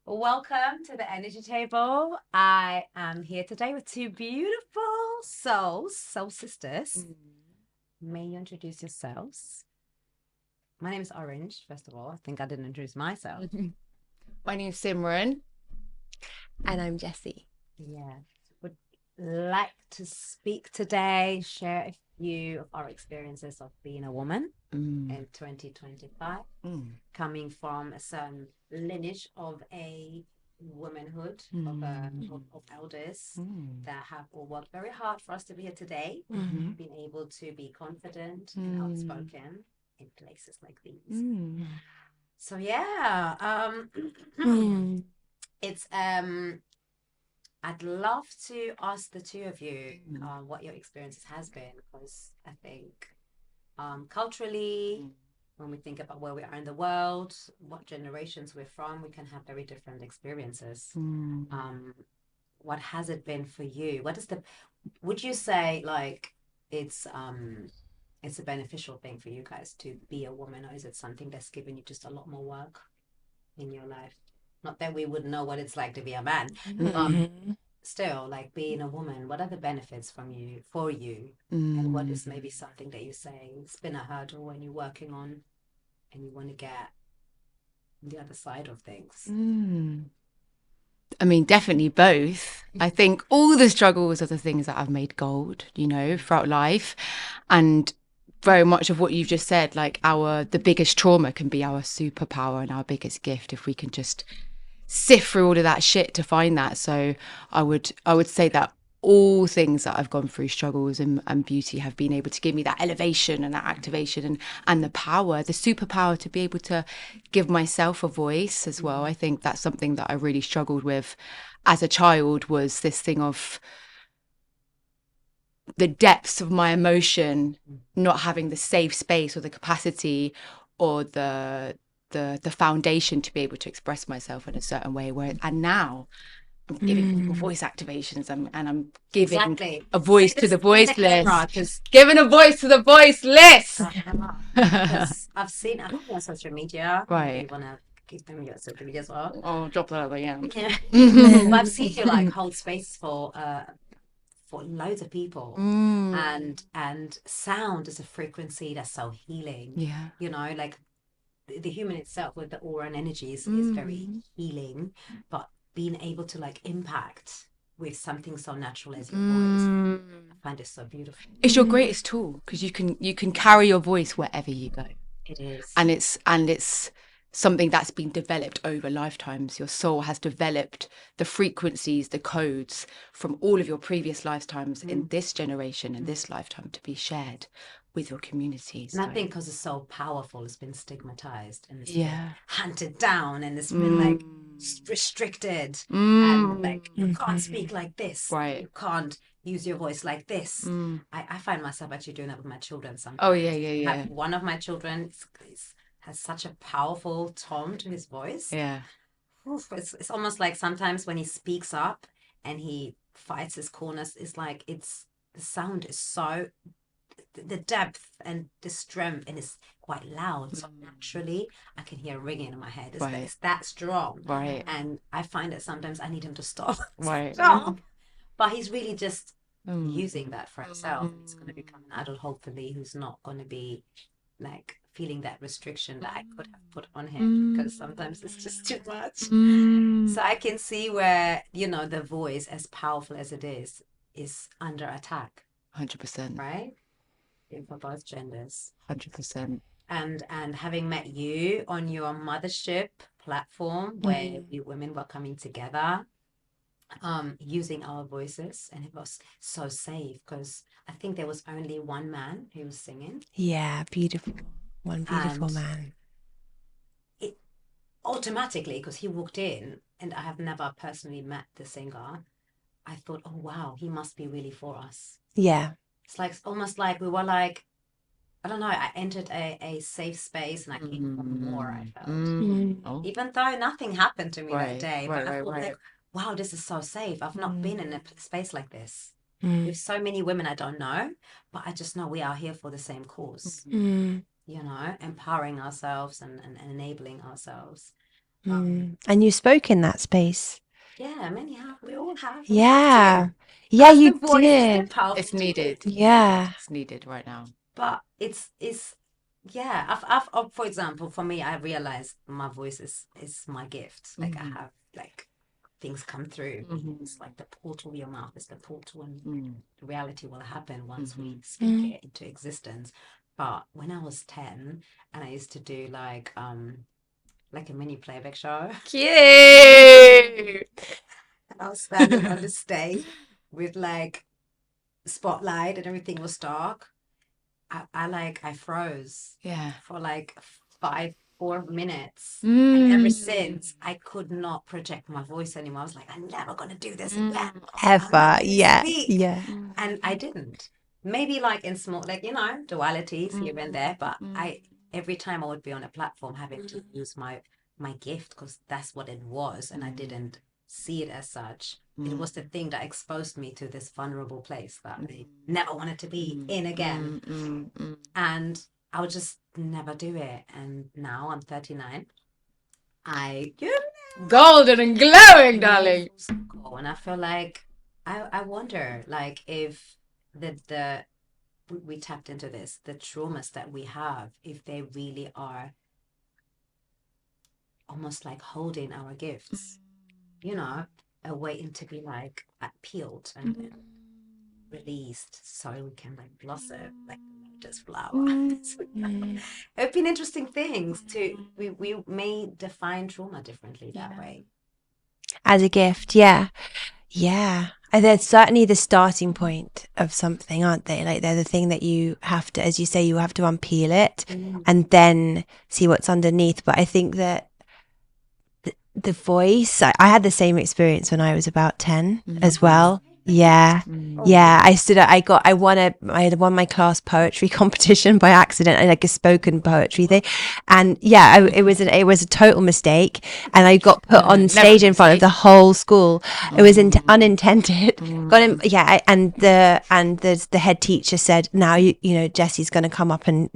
Welcome to the Energy Table. I am here today with two beautiful soul sisters. May you introduce yourselves? My name is Orange, first of all. I think I didn't introduce myself. My name's Simran. And I'm Jessie. Yeah. Would like to speak today, share a few of our experiences of being a woman in 2025, coming from a certain lineage of a womanhood, of elders that have all worked very hard for us to be here today, being able to be confident and outspoken in places like these. So yeah, it's I'd love to ask the two of you what your experiences has been, because I think culturally, when we think about where we are in the world, what generations we're from, we can have very different experiences. What has it been for you? Would you say like it's a beneficial thing for you guys to be a woman, or is it something that's given you just a lot more work in your life? Not that we would know what it's like to be a man. Still, like being a woman, what are the benefits for you? And what is maybe something that you say it's been a hurdle when you're working on and you want to get the other side of things? I mean, definitely both. I think all the struggles are the things that I've made gold, throughout life. And very much of what you've just said, like the biggest trauma can be our superpower and our biggest gift if we can just sift through all of that shit to find that. So I would say that all things that I've gone through, struggles and beauty, have been able to give me that elevation and that activation and the power, the superpower to be able to give myself a voice as well. I think that's something that I really struggled with as a child, was this thing of the depths of my emotion, not having the safe space or the capacity or the foundation to be able to express myself in a certain way. And now I'm giving people voice activations and I'm giving a voice to the voiceless. Giving a voice to the voiceless. I've seen on social media. Right. You want to give them your social media as well? Oh, drop that at the end. Yeah. But I've seen you like hold space for loads of people, and sound is a frequency that's so healing. Yeah. Like the human itself with the aura and energies is very healing, but being able to like impact with something so natural as your voice, I find it so beautiful. It's your greatest tool, because you can carry your voice wherever you go. It is. And it's something that's been developed over lifetimes. Your soul has developed the frequencies, the codes from all of your previous lifetimes in this generation and this lifetime to be shared with your communities. And I think because it's so powerful, it's been stigmatized and it's been hunted down, and it's been like restricted, and like you can't speak like this, right? You can't use your voice like this. I find myself actually doing that with my children sometimes. Oh yeah. One of my children has such a powerful tone to his voice. Yeah. It's almost like sometimes when he speaks up and he fights his corners, it's like the sound is so, the depth and the strength, and it's quite loud. So naturally I can hear ringing in my head. It's that strong. Right. And I find that sometimes I need him to stop. Right. Stop. But he's really just using that for himself. He's going to become an adult, hopefully, who's not going to be like feeling that restriction that I could have put on him, because sometimes it's just too much. So I can see where, the voice, as powerful as it is under attack. 100%. Right? For both genders. 100%. And having met you on your mothership platform, where we women were coming together, using our voices, and it was so safe, because I think there was only one man who was singing. Yeah, beautiful. One beautiful man. It automatically, because he walked in, and I have never personally met the singer, I thought, oh wow, he must be really for us. Yeah. It's like almost like we were like, I don't know, I entered a safe space and I came for more, I felt. Even though nothing happened to me that day. But I felt like, wow, this is so safe. I've not been in a space like this. With so many women I don't know, but I just know we are here for the same cause. Empowering ourselves and enabling ourselves. And you spoke in that space. Yeah, many have. We all have. We Yeah. have to. Yeah, Because you the voice is did. the powerful It's needed. tool. Yeah. It's needed right now. But it's yeah. For example, for me, I realized my voice is my gift. Like I have like things come through. It's like the portal. Your mouth is the portal, and reality will happen once we speak it into existence. But when I was 10, and I used to do like a mini playback show. Cute. I was standing on the stage with like spotlight and everything was dark. I froze. Yeah. For like 4 minutes. And ever since I could not project my voice anymore. I was like, I'm never gonna do this again. Ever. Yeah. Yeah. And I didn't. Maybe like in small, like, dualities here and there, but every time I would be on a platform having to use my gift, because that's what it was, and I didn't see it as such. It was the thing that exposed me to this vulnerable place that I never wanted to be in again. And I would just never do it. And now I'm 39. Golden and glowing, darling. And I feel like I wonder, like, if we tapped into this, the traumas that we have, if they really are almost like holding our gifts, waiting to be like peeled and released so we can like blossom like just flower. It's been interesting things we may define trauma differently that way. As a gift, yeah. And they're certainly the starting point of something, aren't they? Like they're the thing that you have to, as you say, you have to unpeel it and then see what's underneath. But I think that the voice, I had the same experience when I was about 10 as well. Yeah. I stood up, I had won my class poetry competition by accident, like a spoken poetry thing. And it was a total mistake. And I got put on stage in front of the whole school. It was unintended. And the head teacher said, now, Jesse's going to come up and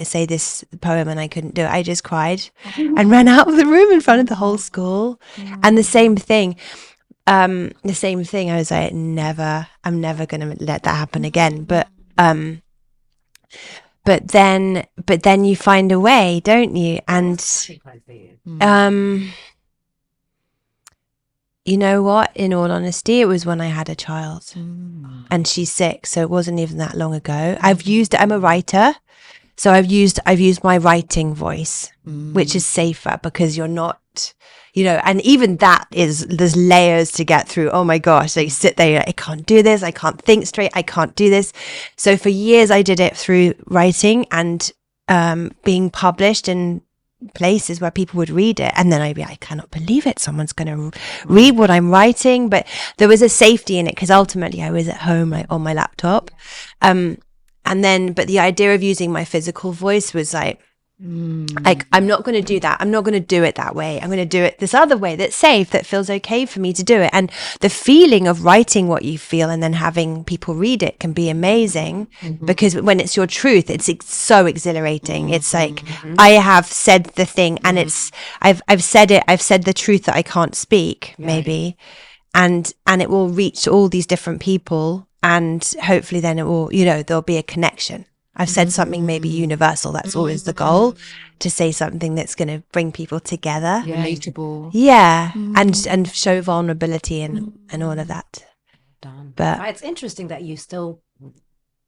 say this poem. And I couldn't do it. I just cried and ran out of the room in front of the whole school. And the same thing. I was like, I'm never going to let that happen again. But then you find a way, don't you? And, you know what? In all honesty, it was when I had a child and she's 6. So it wasn't even that long ago. I'm a writer. So I've used my writing voice, which is safer because you're not, and even that there's layers to get through. Oh my gosh, they sit there, I can't do this, I can't think straight, I can't do this. So for years I did it through writing and being published in places where people would read it. And then I'd be, I cannot believe it, someone's going to read what I'm writing. But there was a safety in it because ultimately I was at home, like on my laptop. But the idea of using my physical voice was like I'm not going to do that. I'm not going to do it that way. I'm going to do it this other way that's safe, that feels okay for me to do it. And the feeling of writing what you feel and then having people read it can be amazing because when it's your truth, it's so exhilarating. It's like, I have said the thing and I've said it. I've said the truth that I can't speak, maybe. And it will reach all these different people. And hopefully then it will, there'll be a connection. I've said something maybe universal. That's always the goal, to say something that's going to bring people together. Relatable. Yeah. And show vulnerability and all of that. But it's interesting that you still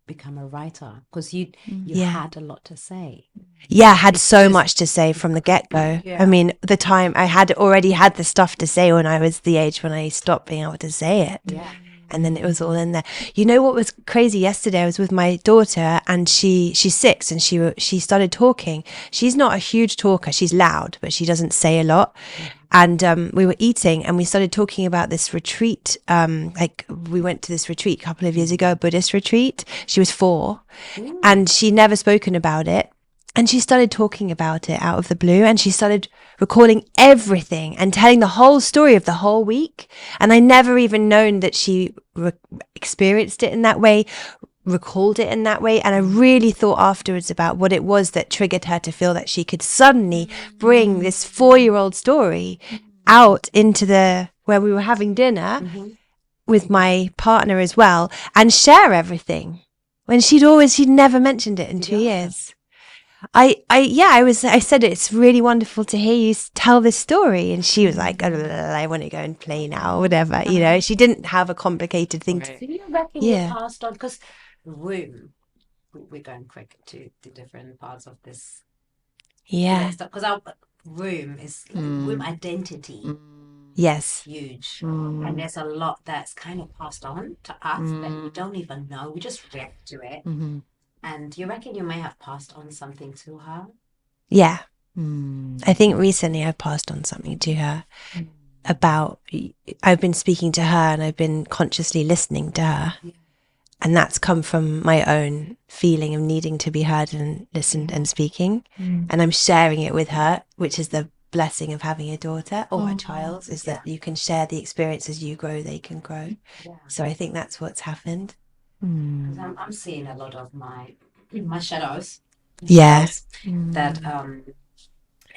become a writer because you had a lot to say. Yeah, I had so much to say from the get-go. Yeah. I mean, the time I had already had the stuff to say when I was the age when I stopped being able to say it. Yeah. And then it was all in there. You know what was crazy? Yesterday I was with my daughter and she's 6 and she started talking. She's not a huge talker. She's loud, but she doesn't say a lot. And we were eating and we started talking about this retreat. We went to this retreat a couple of years ago, a Buddhist retreat. She was 4 and she'd never spoken about it. And she started talking about it out of the blue and she started recording everything and telling the whole story of the whole week. And I never even known that she experienced it in that way, recalled it in that way. And I really thought afterwards about what it was that triggered her to feel that she could suddenly bring this 4-year-old story out into where we were having dinner with my partner as well and share everything when she'd never mentioned it in 2 years. I said, it's really wonderful to hear you tell this story. And she was like, I want to go and play now, or whatever. You know, she didn't have a complicated thing. Do you reckon you passed on? Because womb, we're going quick to the different parts of this. Yeah. Because our womb is womb identity. Yes. Huge. And there's a lot that's kind of passed on to us that we don't even know. We just react to it. And you reckon you may have passed on something to her? Yeah. I think recently I've passed on something to her about, I've been speaking to her and I've been consciously listening to her. Yeah. And that's come from my own feeling of needing to be heard and listened and speaking. And I'm sharing it with her, which is the blessing of having a daughter or a child, is that you can share the experience. As you grow, they can grow. Yeah. So I think that's what's happened. I'm seeing a lot of my shadows. Yes. That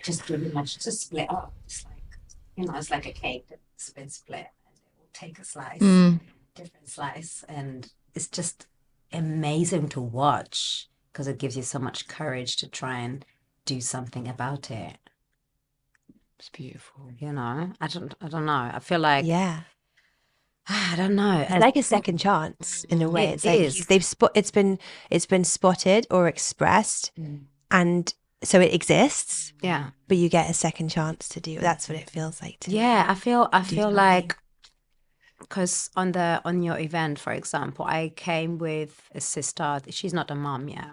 just really much just split up. It's like, it's like a cake that's been split, and it will take a slice, different slice, and it's just amazing to watch because it gives you so much courage to try and do something about it. It's beautiful. I don't know. I feel like I don't know. It's like a second chance in a way. It's like it's been spotted or expressed, and so it exists. Yeah. But you get a second chance to do it. That's what it feels like to I feel like, because on your event, for example, I came with a sister. She's not a mom yet.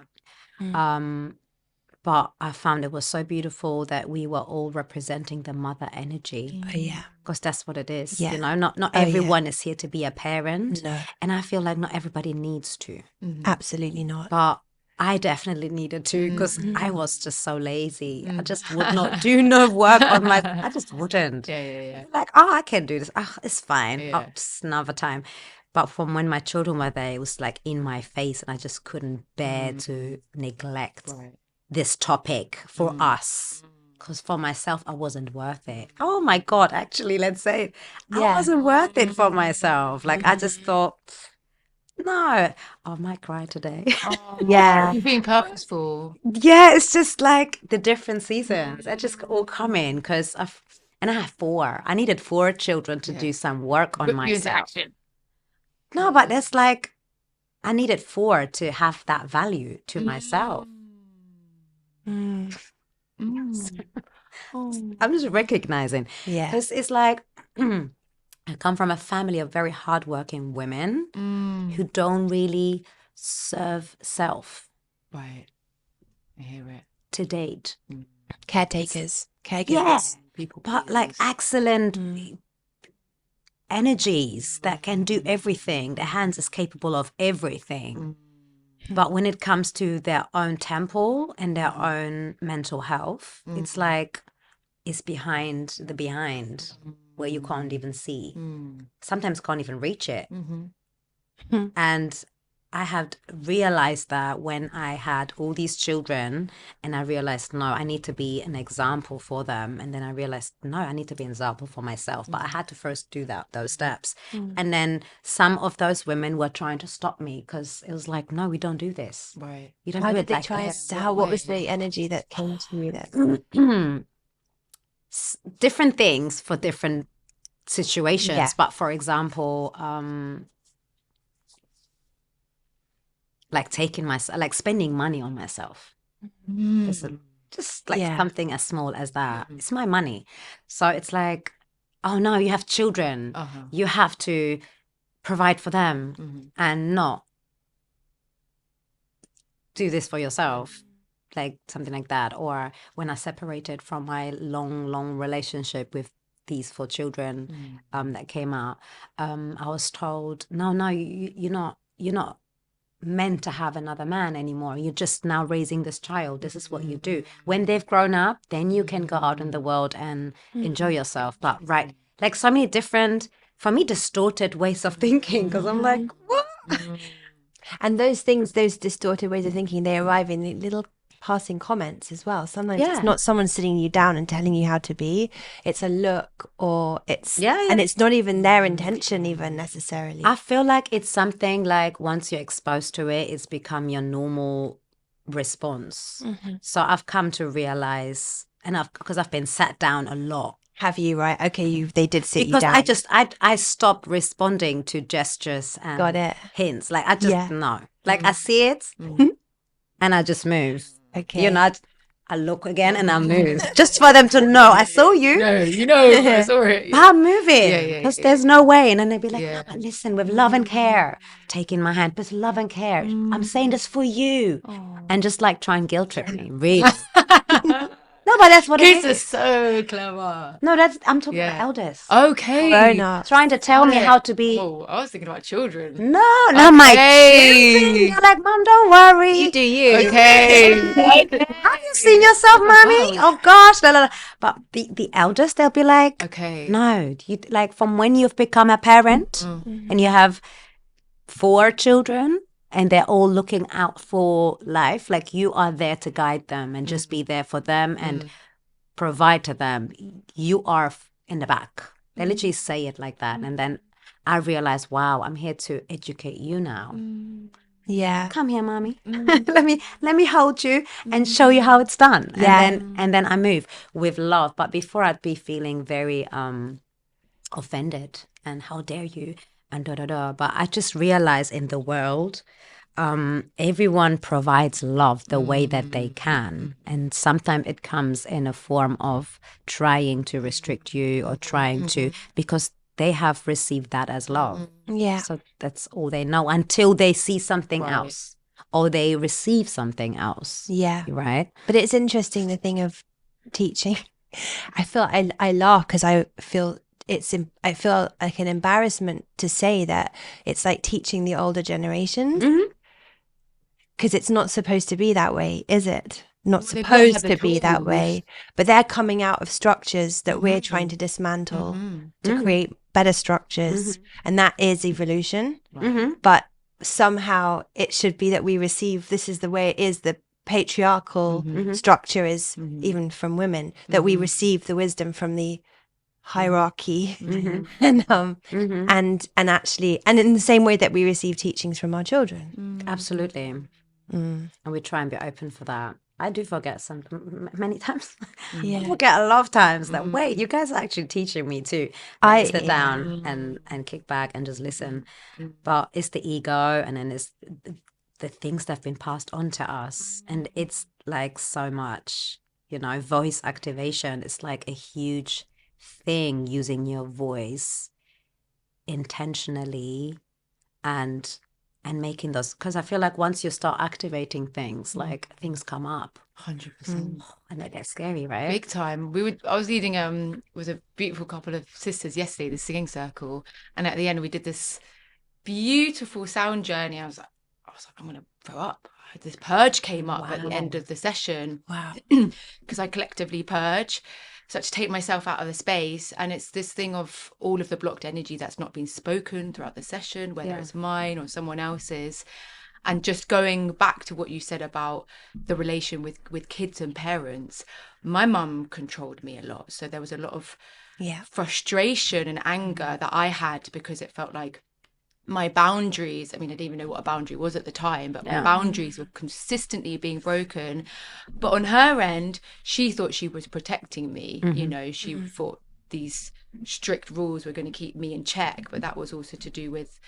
But I found it was so beautiful that we were all representing the mother energy. Oh, yeah. Because that's what it is. Yeah. Not everyone is here to be a parent. No. And I feel like not everybody needs to. Absolutely not. But I definitely needed to, because I was just so lazy. I just would not do no work on my... I just wouldn't. Yeah. Like, I can do this. It's fine. Yeah. Just another time. But from when my children were there, it was like in my face, and I just couldn't bear to neglect this topic for us. Because for myself, I wasn't worth it. Oh my God, actually, let's say I wasn't worth it for myself. Like, I just thought, no, I might cry today. You're being purposeful. Yeah, it's just like the different seasons. They just all come in because I have 4. I needed 4 children to do some work on myself. No, but that's like, I needed 4 to have that value to myself. I'm just recognizing. Yeah. Because it's like, I come from a family of very hardworking women who don't really serve self. Right. I hear it. To date. Caretakers. Caregivers. Yeah. People, but like excellent energies that can do everything. Their hands is capable of everything. But when it comes to their own temple and their own mental health, it's like it's behind where you can't even see. Sometimes can't even reach it. And I had realized that when I had all these children, and I realized, no, I need to be an example for them. And then I realized, no, I need to be an example for myself. But I had to first do those steps. And then some of those women were trying to stop me because it was like, no, we don't do this. Right. You don't How do did it they like try this. what was the energy that came to you then? Different things for different situations. Yeah. But for example, like spending money on myself. Just like something as small as that. It's my money. So it's like, oh no, you have children. You have to provide for them and not do this for yourself. Like something like that. Or when I separated from my long relationship with these 4 children that came out, I was told, no, you're not meant to have another man anymore. You're just now raising this child. This is what you do. When they've grown up, then you can go out in the world and enjoy yourself. But like so many different, for me, distorted ways of thinking, because I'm like, what? And those things, those distorted ways of thinking, they arrive in the little passing comments as well. Sometimes Yeah. it's not someone sitting you down and telling you how to be. It's a look, or it's and it's not even their intention even necessarily. I feel like it's something like once you're exposed to it, it's become your normal response. So I've come to realize, and because I've been sat down a lot. Have you, right? Okay, they did sit Because you down. I stopped responding to gestures and Got it. hints. Like I just no. Like I see it and I just move. Okay. You know, I look again and I move. Just for them to know I saw you. No, you know, I saw it. But I'm moving. Because there's no way. And then they'd be like, Yeah. no, but listen, with love and care. Taking my hand, but love and care. I'm saying this for you. And just like try and guilt trip me. Really. No, but that's what Kids it are is. so clever. No, I'm talking Yeah. about elders. Okay. Grown up. Trying to tell me how to be. Oh, I was thinking about children. No, not my Okay. children. You're like, Mom, don't worry. You do you. Okay. Have you seen yourself, Mommy? Oh gosh, la, la, la. But the elders, they'll be like, Okay. no, you like from when you've become a parent and you have 4 children and they're all looking out for life, like you are there to guide them and just be there for them and provide to them. You are in the back. They literally say it like that, and then I realized, wow, I'm here to educate you now. Yeah. Come here, Mommy. let me hold you and show you how it's done. Yeah. And then I move with love. But before I'd be feeling very offended and how dare you and da da da. But I just realized in the world, everyone provides love the way that they can, and sometimes it comes in a form of trying to restrict you or trying to, because they have received that as love. Yeah. So that's all they know until they see something else or they receive something else. Yeah. Right? But it's interesting, the thing of teaching. I feel I laugh because I feel I feel like an embarrassment to say that it's like teaching the older generations, because it's not supposed to be that way, is it? Not Well, they've not supposed had the to be that tools. way, but they're coming out of structures that we're trying to dismantle to create better structures, and that is evolution. But somehow it should be that we receive, this is the way it is, the patriarchal structure is even from women, that we receive the wisdom from the hierarchy and actually, and in the same way that we receive teachings from our children. Absolutely. And we try and be open for that. I do forget many times. I forget a lot of times that, wait, you guys are actually teaching me too. I sit down and kick back and just listen. But it's the ego, and then it's the things that have been passed on to us. And it's like so much, voice activation. It's like a huge thing, using your voice intentionally and making those, because I feel like once you start activating things, like things come up 100%. and they get scary, right? Big time. I was leading with a beautiful couple of sisters yesterday, the singing circle, and at the end we did this beautiful sound journey. I was like, I'm gonna throw up. This purge came up at the end of the session. Wow. Because I collectively purge. So I had to take myself out of the space, and it's this thing of all of the blocked energy that's not been spoken throughout the session, whether it's mine or someone else's. And just going back to what you said about the relation with kids and parents, my mum controlled me a lot. So there was a lot of frustration and anger that I had, because it felt like my boundaries, I mean, I didn't even know what a boundary was at the time, but my boundaries were consistently being broken. But on her end, she thought she was protecting me. She thought these strict rules were going to keep me in check. But that was also to do with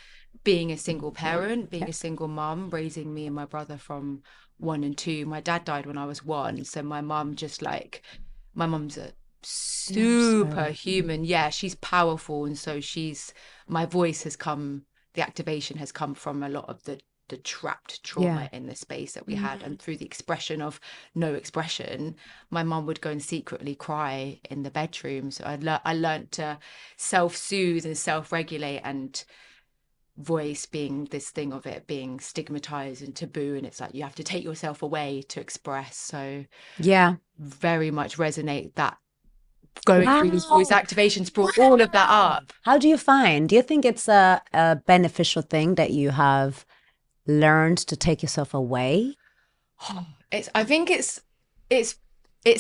being a single parent, being a single mum, raising me and my brother from 1 and 2. My dad died when I was 1. So my mum's a superhuman. Yeah, she's powerful. And so my voice has come, the activation has come from a lot of the trapped trauma in the space that we had. And through the expression of no expression, my mum would go and secretly cry in the bedroom. So I learned to self-soothe and self-regulate, and voice being this thing of it being stigmatized and taboo, and it's like you have to take yourself away to express. So very much resonate that going through these voice activations brought all of that up. How do you think it's a beneficial thing that you have learned to take yourself away? I think it's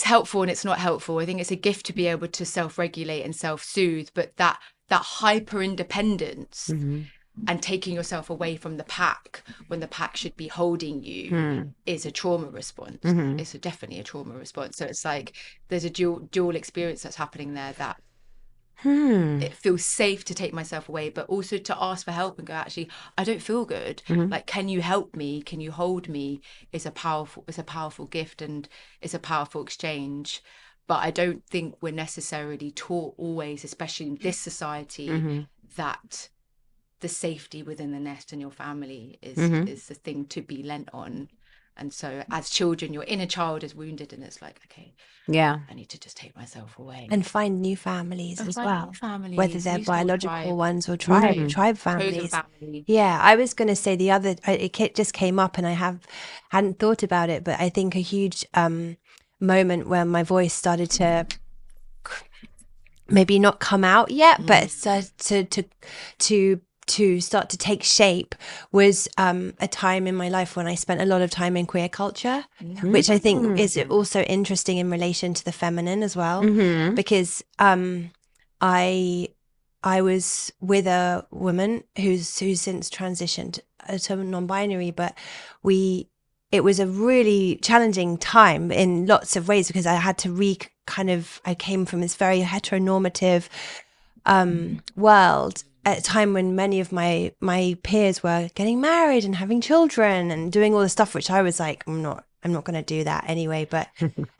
helpful and it's not helpful. I think it's a gift to be able to self-regulate and self-soothe, but that hyper independence and taking yourself away from the pack when the pack should be holding you is a trauma response. It's definitely a trauma response. So it's like there's a dual experience that's happening there, that it feels safe to take myself away, but also to ask for help and go, actually, I don't feel good. Like, can you help me? Can you hold me? It's a powerful gift, and it's a powerful exchange. But I don't think we're necessarily taught always, especially in this society, that the safety within the nest and your family is the thing to be lent on. And so as children, your inner child is wounded, and it's like, okay, I need to just take myself away. And find new families as well. Families, whether they're biological ones or tribe families. Yeah, I was going to say it just came up and I hadn't thought about it, but I think a huge moment where my voice started to maybe not come out yet, but to start to take shape was a time in my life when I spent a lot of time in queer culture, which I think is also interesting in relation to the feminine as well, because I was with a woman who's since transitioned to non-binary, but it was a really challenging time in lots of ways, because I had to I came from this very heteronormative world at a time when many of my peers were getting married and having children and doing all the stuff, which I was like, I'm not going to do that anyway. But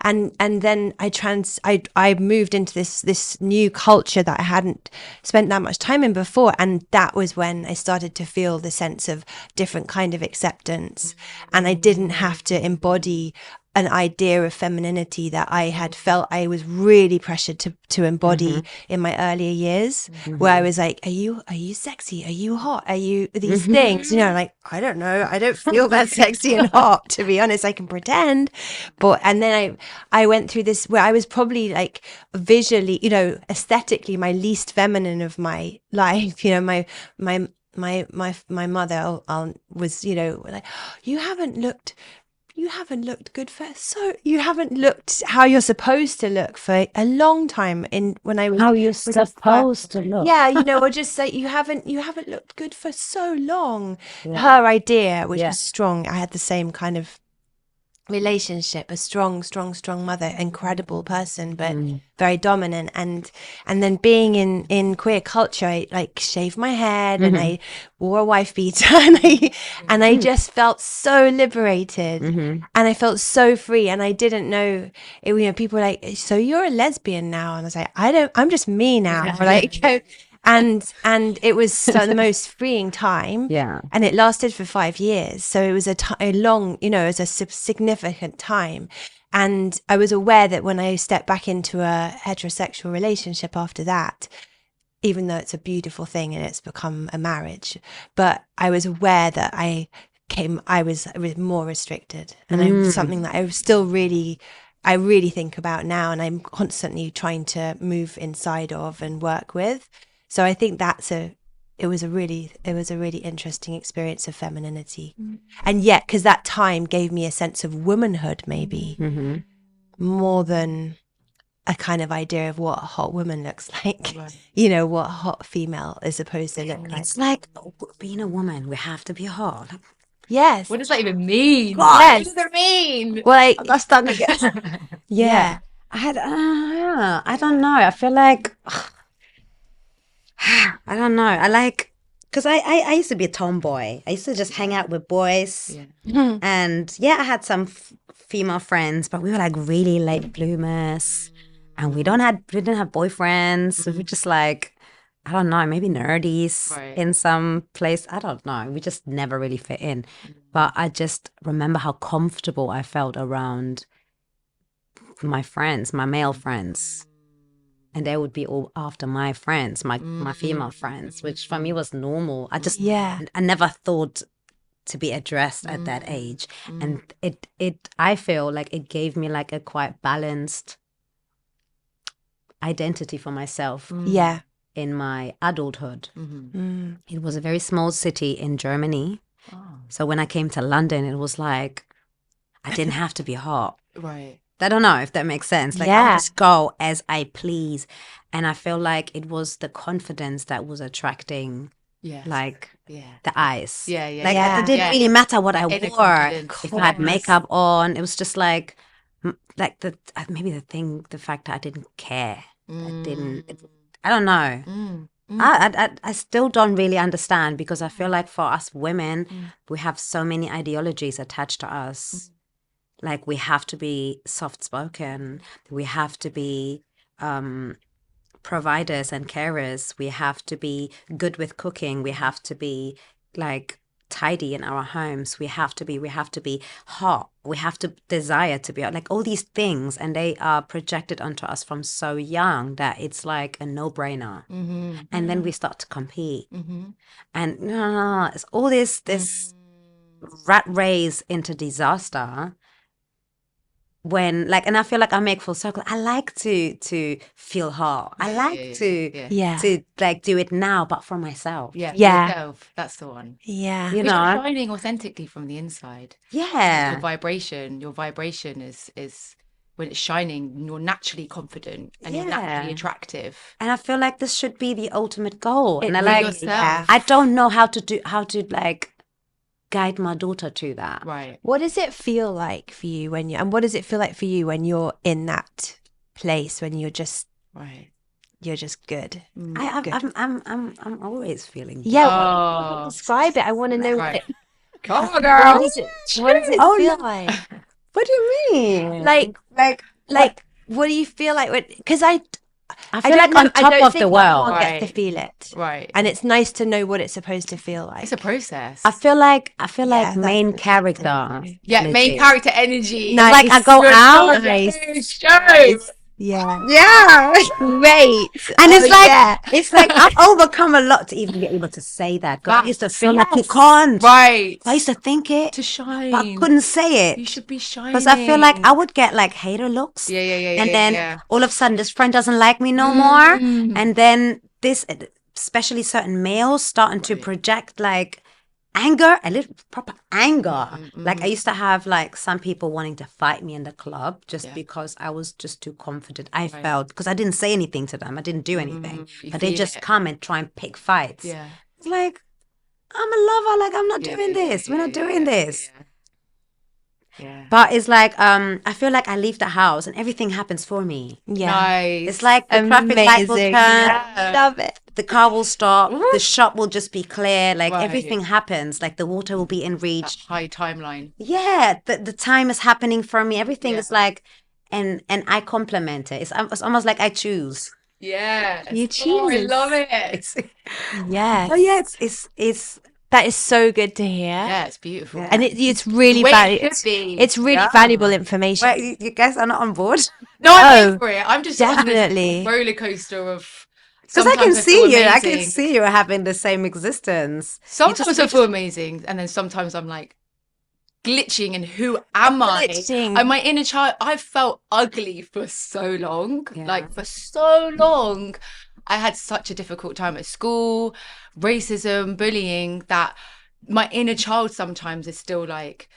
and then I moved into this new culture that I hadn't spent that much time in before, and that was when I started to feel the sense of different kind of acceptance, and I didn't have to embody an idea of femininity that I had felt I was really pressured to embody in my earlier years, where I was like, are you sexy? Are you hot? Are you these things? Like, I don't know. I don't feel that sexy and hot, to be honest. I can pretend. And then I went through this where I was probably like visually, aesthetically my least feminine of my life. My mother was, like, you haven't looked how you're supposed to look for a long time when I was how you're supposed to look. Yeah, or just say you haven't looked good for so long. Her idea, which was strong. I had the same kind of relationship, a strong mother, incredible person, but very dominant. And then being in queer culture, I like shaved my head and I wore a wife beater and I just felt so liberated and I felt so free, and I didn't know it, people were like, so you're a lesbian now? And I was like, I'm just me now. And it was the most freeing time. Yeah. And it lasted for 5 years. So it was a long, it was a significant time. And I was aware that when I stepped back into a heterosexual relationship after that, even though it's a beautiful thing and it's become a marriage, but I was aware that I was more restricted. And it was something that I really think about now, and I'm constantly trying to move inside of and work with. So I think it was a really interesting experience of femininity. And yet, because that time gave me a sense of womanhood, maybe more than a kind of idea of what a hot woman looks like, what a hot female is supposed to look like. It's like being a woman, we have to be hot. Yes. What does that even mean? Yes. What does it mean? Well, That's starting to get... Yeah. I don't know. I feel like... I don't know. I like, because I used to be a tomboy. I used to just hang out with boys. Yeah. And I had some female friends, but we were like really late bloomers. And we didn't have boyfriends. We were just like, I don't know, maybe nerdies in some place. I don't know. We just never really fit in. But I just remember how comfortable I felt around my friends, my male friends. And they would be all after my friends, my female friends, which for me was normal. I never thought to be addressed at that age. And I feel like it gave me like a quite balanced identity for myself. Yeah. In my adulthood. It was a very small city in Germany. So when I came to London, it was like I didn't have to be hot. Right. I don't know if that makes sense. Like I would just go as I please. And I feel like it was the confidence that was attracting like the eyes. Yeah, yeah. Like Yeah. it didn't really matter what I Inner wore. confidence. If I had makeup on, it was just like maybe the fact that I didn't care. I don't know. I still don't really understand, because I feel like for us women, we have so many ideologies attached to us. Like we have to be soft-spoken. We have to be providers and carers. We have to be good with cooking. We have to be like tidy in our homes. We have to be hot. We have to desire to be like all these things, and they are projected onto us from so young that it's like a no-brainer. And then we start to compete, and no, it's all this rat race into disaster. When like, and I feel like I make full circle. I like to feel hot. I like to like do it now, but for myself. Yeah. Yourself. That's the one. Yeah. You You're know. shining authentically from the inside. Yeah. Your vibration is when it's shining, you're naturally confident and you're naturally attractive. And I feel like this should be the ultimate goal. It And I really like, is. Yeah. I don't know how to like guide my daughter to that. Right. What does it feel like for you and what does it feel like for you when you're in that place, when you're just you're just good? I'm always feeling good. Yeah. Describe it. I want to know. Right. Come on, girl. What does it feel like? What do you mean? Like, what do you feel like? Because I feel like on top of the world. I get to feel it. Right. And it's nice to know what it's supposed to feel like. It's a process. I feel like main character. Main character energy. Nice. Like I go out. Nice. Yeah. Great. And it's like I've overcome a lot to even get able to say that. Because I used to feel like you can't. Right. I used to think it. To shine. But I couldn't say it. You should be shining. Because I feel like I would get like hater looks. Yeah. And then all of a sudden this friend doesn't like me no more. And then this, especially certain males starting to project like anger, a little proper anger. Like I used to have like some people wanting to fight me in the club just because I was just too confident. I felt, because I didn't say anything to them. I didn't do anything. But they just come and try and pick fights. Yeah. It's like, I'm a lover. Like, I'm not doing this. We're not doing this. Yeah. But it's like, I feel like I leave the house and everything happens for me. Yeah. Nice. It's like the traffic light will turn. Yeah. Love it. The car will stop. The shop will just be clear. Like everything happens. Like the water will be in reach. High timeline. Yeah, the time is happening for me. Everything is like, and I compliment it. It's almost like I choose. Yeah. You choose. Oh, I love it. Yeah. Oh yeah, it's That is so good to hear. Yeah, it's beautiful. Yeah. And it's really valuable. It's really valuable information. Wait, you guys are not on board? No, I'm here for it. I'm just definitely on this roller coaster of. Because I can see you. I can amazing. see you having the same existence. Sometimes I feel amazing, and then sometimes I'm like glitching. And who am I? And my inner child. I've felt ugly for so long. Yeah. Like for so long, I had such a difficult time at school, racism, bullying. That my inner child sometimes is still like,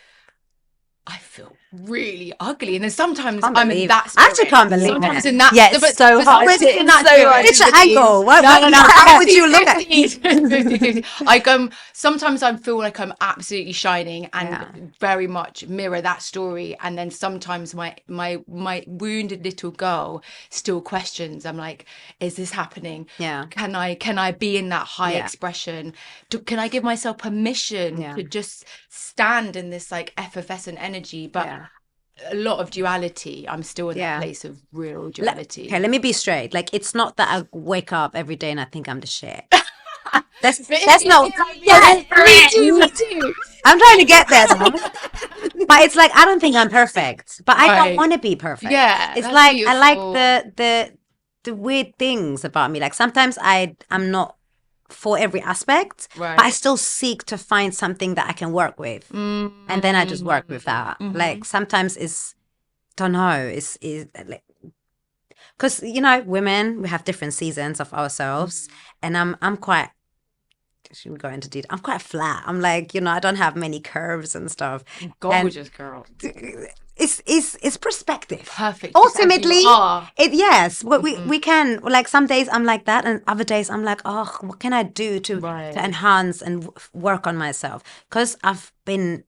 I feel really ugly, and then sometimes I'm in that spirit. I actually can't believe sometimes it. in that. Yeah, it's so hard. In that spirit. It's an angle. How would you look at it? Like sometimes I feel like I'm absolutely shining and very much mirror that story, and then sometimes my wounded little girl still questions. I'm like, is this happening? Yeah. Can I be in that high expression? Can I give myself permission to just stand in this like effervescent energy? But a lot of duality. I'm still in that place of real duality. Okay, let me be straight. Like, it's not that I wake up every day and I think I'm the shit. That's not. Me too. I'm trying to get there, though. But it's like I don't think I'm perfect, but I don't want to be perfect. Yeah, it's like beautiful. I like the weird things about me. Like sometimes I'm not for every aspect, but I still seek to find something that I can work with, and then I just work with that. Like sometimes don't know, it's like, because women, we have different seasons of ourselves, and I'm quite should we go into detail? I'm quite flat. I'm like, I don't have many curves and stuff. Gorgeous girl. It's perspective. Perfect. Ultimately, Just we can, like, some days I'm like that, and other days I'm like, oh, what can I do to enhance and work on myself? Because I've been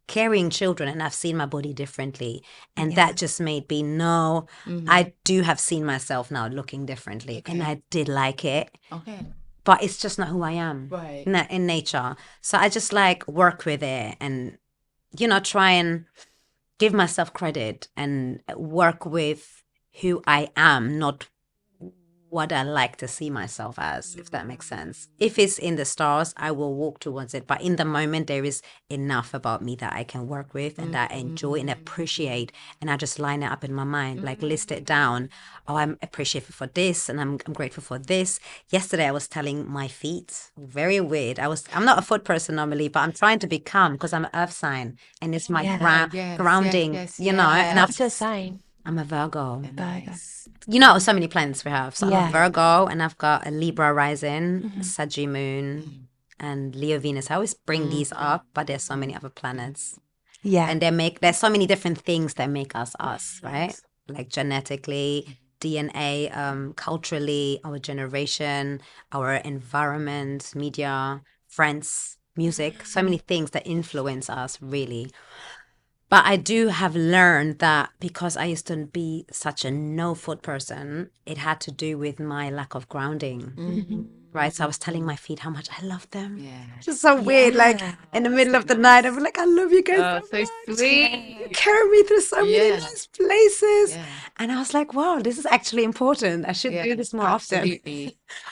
carrying children and I've seen my body differently, and that just made me know I do have seen myself now looking differently, and I did like it. Okay. But it's just not who I am in nature. So I just like work with it and, try and give myself credit and work with who I am, not what I like to see myself as, if that makes sense. If it's in the stars, I will walk towards it. But in the moment, there is enough about me that I can work with and that I enjoy and appreciate. And I just line it up in my mind, like list it down. Oh, I'm appreciative for this, and I'm grateful for this. Yesterday, I was telling my feet. Very weird. I'm not a foot person normally, but I'm trying to become, because I'm an earth sign, and it's my grounding, And What's your sign? I'm a Virgo. Nice. So many planets we have. So I'm a Virgo, and I've got a Libra rising, a Saggy moon, and Leo Venus. I always bring these up, but there's so many other planets. Yeah. And there's so many different things that make us us, right? Like genetically, DNA, culturally, our generation, our environment, media, friends, music, so many things that influence us, really. But I do have learned that because I used to be such a no-foot person, it had to do with my lack of grounding, right? So I was telling my feet how much I love them. Yeah. It's just so weird. Like in the middle of the night, I'm like, I love you guys so so much. sweet. You carry me through so many nice places. Yeah. And I was like, wow, this is actually important. I should do this more often.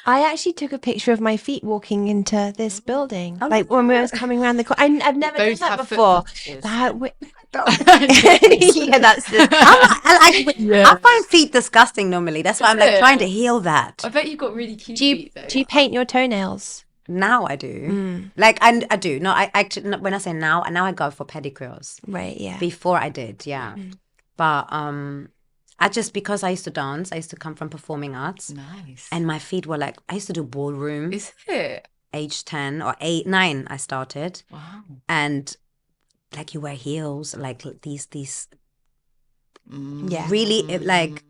I actually took a picture of my feet walking into this building, like when we was coming around the corner. I've never done that before. Yeah, that's the. I find feet disgusting normally. That's why I'm like trying to heal that. I bet you've got really cute feet, though. Do you paint your toenails? Now I do. Like I do. No, I actually, when I say now I go for pedicures. Right. Yeah. Before I did, yeah. But I just, because I used to dance, I used to come from performing arts. Nice. And my feet were like, I used to do ballroom. Is it? Age 10 or 9 I started. Wow. And like you wear heels, like these really like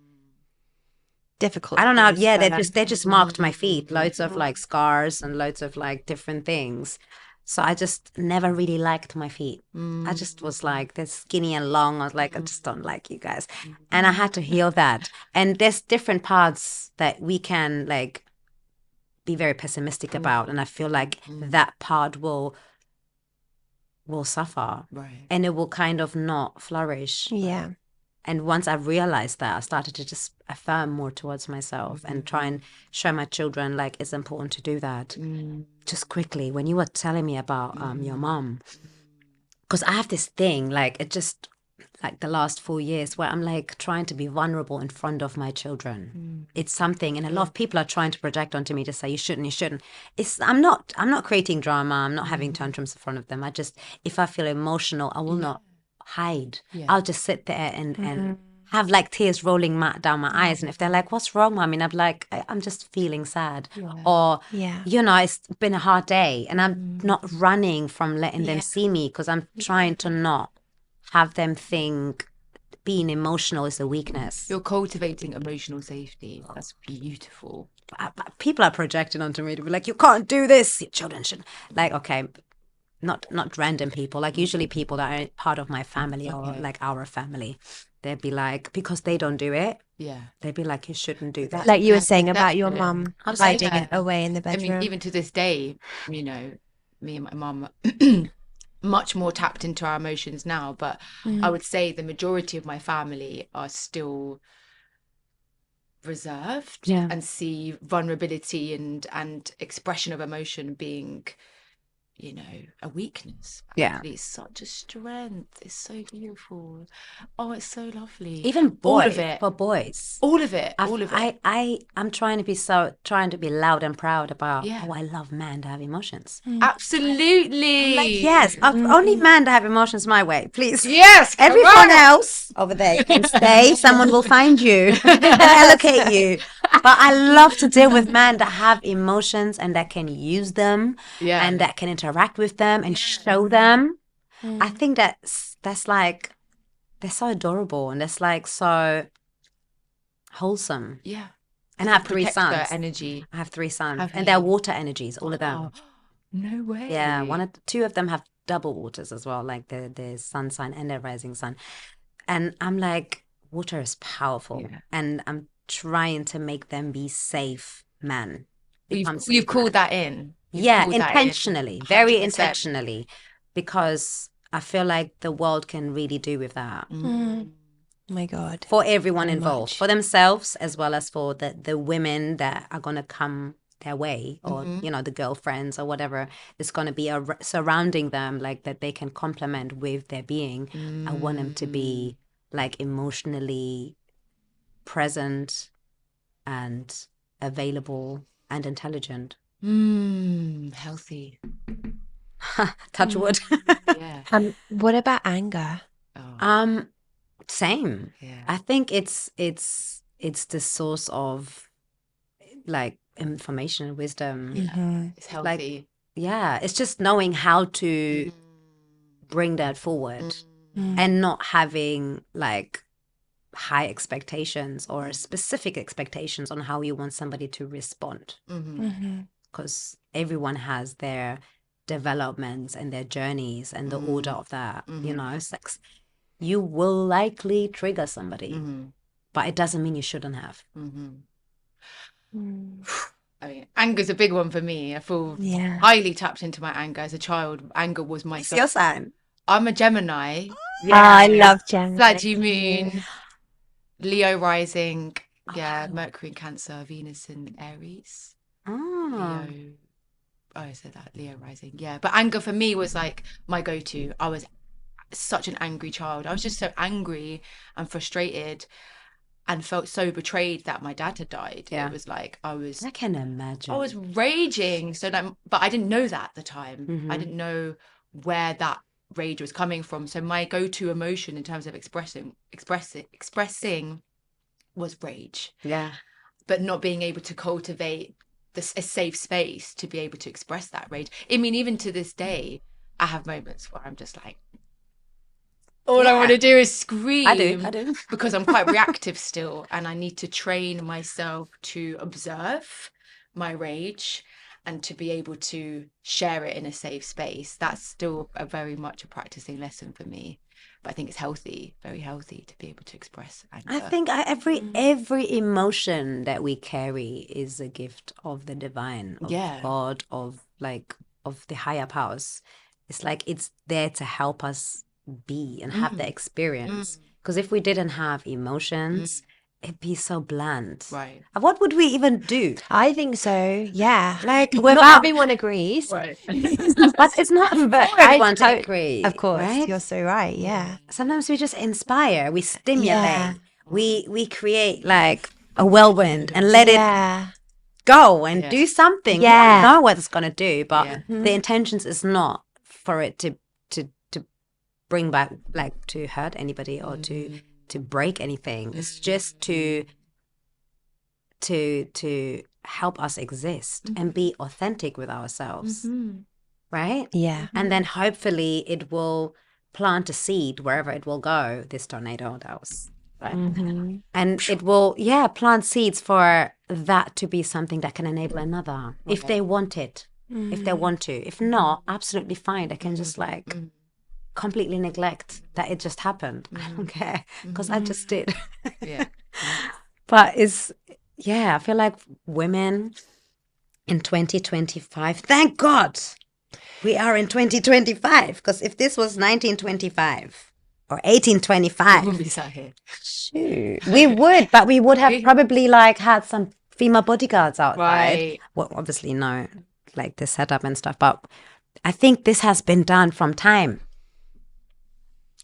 difficult. I don't know. Yeah, they just marked my feet. Loads of like scars and loads of like different things. So I just never really liked my feet. I just was like, they're skinny and long. I was like, I just don't like you guys. And I had to heal that. And there's different parts that we can like be very pessimistic about. And I feel like that part will suffer. Right. And it will kind of not flourish. Yeah. And once I realized that, I started to just affirm more towards myself and try and show my children, like, it's important to do that. Just quickly, when you were telling me about your mom, because I have this thing, like, it just, like the last 4 years where I'm like trying to be vulnerable in front of my children. It's something, and a lot of people are trying to project onto me to say, you shouldn't. I'm not creating drama. I'm not having tantrums in front of them. If I feel emotional, I will not hide. I'll just sit there and have like tears rolling down my eyes, and if they're like, what's wrong, mommy? And I'm like, I'm just feeling sad, or it's been a hard day, and I'm not running from letting them see me, because I'm trying to not have them think being emotional is a weakness. You're cultivating emotional safety. That's beautiful. People are projecting onto me to be like, you can't do this, your children should, like, okay, not random people, like usually people that are part of my family or like our family, they'd be like, because they don't do it, they'd be like, you shouldn't do that. Like you were saying about your mum hiding it away in the bedroom. I mean, even to this day, you know, me and my mum much more tapped into our emotions now, but I would say the majority of my family are still reserved and see vulnerability and expression of emotion being, you know, a weakness. Yeah. Actually, it's such a strength. It's so beautiful. Oh, it's so lovely. Even boys, all of it. for boys. All of it. All of it. I'm trying to be loud and proud about, Yeah. I love men to have emotions. Absolutely. Like, yes, only men to have emotions my way, please. Yes. come Everyone on. else over there can stay. Someone will find you and allocate you. But I love to deal with men that have emotions and that can use them and that can interact with them and show them. I think that's like, they're so adorable and that's like so wholesome. Yeah. And I have 3 Protect sons. their energy. I have 3 sons, Have and you? they're water energies, all of them. Oh, no way. Yeah, 2 of them have double waters as well, like the sun sign and their rising sun. And I'm like, water is powerful, and I'm trying to make them be safe men. You've called that in. Yeah, intentionally, very 100%. intentionally, because I feel like the world can really do with that. My God. For everyone involved, for themselves as well as for the women that are going to come their way, or you know, the girlfriends or whatever is going to be surrounding them, like that they can complement with their being. I want them to be like emotionally present and available and intelligent. Healthy. Touch wood. Yeah. What about anger? Oh, Same. yeah. I think it's the source of like information and wisdom. It's healthy. Yeah, it's just knowing how to bring that forward and not having like high expectations or specific expectations on how you want somebody to respond. Because everyone has their developments and their journeys and the order of that, you know. It's like, you will likely trigger somebody, but it doesn't mean you shouldn't have. I mean, anger's a big one for me. I feel highly tapped into my anger as a child. Anger was my What's your sign? I'm a Gemini. I love Gemini. Sagittarius, Leo rising. Yeah, Mercury in Cancer, Venus in Aries. Leo. Oh, I said that. Leo rising. Yeah, but anger for me was like my go-to. I was such an angry child. I was just so angry and frustrated and felt so betrayed that my dad had died. It was like I can imagine. I was raging. So that, but I didn't know that at the time. I didn't know where that rage was coming from. So my go-to emotion in terms of expressing was rage. Yeah. But not being able to cultivate a safe space to be able to express that rage. I mean, even to this day, I have moments where I'm just like, all I want to do is scream. I do. Because I'm quite reactive still, and I need to train myself to observe my rage and to be able to share it in a safe space. That's still very much a practicing lesson for me. But I think it's healthy, very healthy to be able to express anger. I think every emotion that we carry is a gift of the divine, of God, of the higher powers. It's like it's there to help us be and have the experience. Because if we didn't have emotions, it'd be so bland. Right. What would we even do? I think so. Yeah. Like Not without, everyone agrees. Right. but it's not But for everyone to agree. Of course, right? you're so right. Yeah. Sometimes we just inspire, we stimulate, Yeah. we create like a whirlwind and let it go and do something. Yeah. We don't know what it's gonna do, but Yeah. the intentions is not for it to bring back, like, to hurt anybody or to break anything. It's just to help us exist and be authentic with ourselves, right? Yeah. And then hopefully it will plant a seed wherever it will go. This tornado that was right, and it will plant seeds for that to be something that can enable another if they want it, if they want to. If not, absolutely fine. They can just like completely neglect that it just happened. I don't care because I just did. But I feel like women in 2025, thank God we are in 2025, because if this was 1925 or 1825, We'll be sat here. shoot, we would, but we would have probably like had some female bodyguards outside. Right. Well, obviously no, like the setup and stuff, but I think this has been done from time.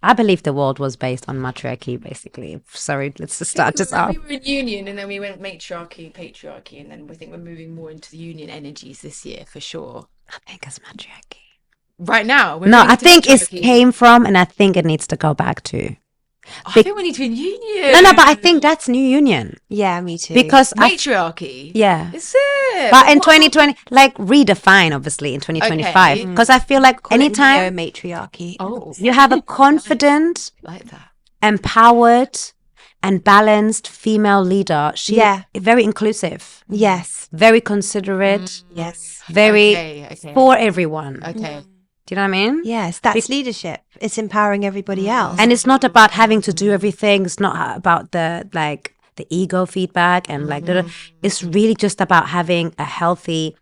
I believe the world was based on matriarchy, basically. Sorry, let's just start this off. We were in union, and then we went matriarchy, patriarchy, and then we think we're moving more into the union energies this year for sure. I think it's matriarchy. Right now, No, I think it came from, and I think it needs to go back to. I think we need to be in union. No, but I think that's new union. Yeah, me too. Because matriarchy. Yeah. Is it? But in 2020, like redefine, obviously, in 2025. Okay. Because I feel like anytime matriarchy. you have a confident, like that, empowered, and balanced female leader, she very inclusive. Yes. Very considerate. Yes. Very for everyone. Okay. Do you know what I mean? Yes, that's leadership. It's empowering everybody else. And it's not about having to do everything. It's not about the ego feedback and it's really just about having a healthy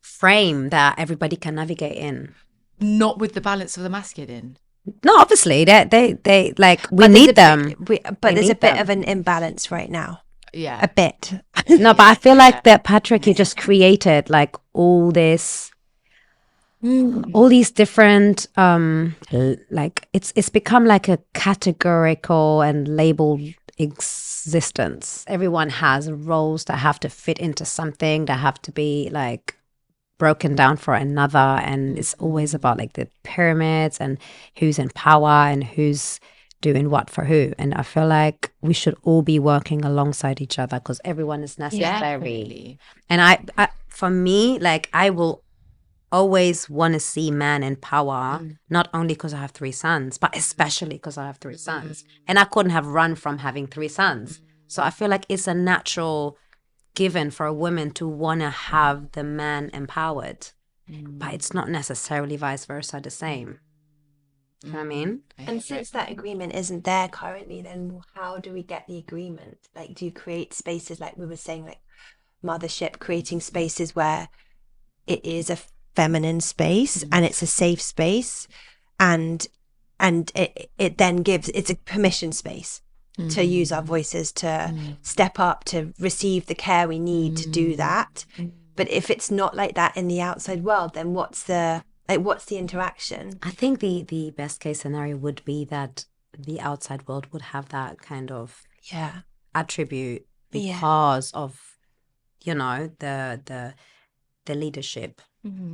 frame that everybody can navigate in. Not with the balance of the masculine. No, obviously they like we need them. But there's a bit of an imbalance right now. Yeah. A bit. No, but I feel like the patriarchy just created like all these different like it's become like a categorical and labeled existence. Everyone has roles that have to fit into something, that have to be like broken down for another, and it's always about like the pyramids and who's in power and who's doing what for who. And I feel like we should all be working alongside each other because everyone is necessary. And I for me, like I will always want to see man in power, not only because I have 3 sons, but especially because I have 3 sons. And I couldn't have run from having 3 sons. So I feel like it's a natural given for a woman to want to have the man empowered. But it's not necessarily vice versa the same. You know what I mean? And since that agreement isn't there currently, then how do we get the agreement? Like, do you create spaces like we were saying, like mothership, creating spaces where it is a feminine space and it's a safe space, and it then gives, it's a permission space to use our voices, to step up, to receive the care we need to do that. But if it's not like that in the outside world, then what's the interaction? I think the best case scenario would be that the outside world would have that kind of attribute because of, you know, the leadership.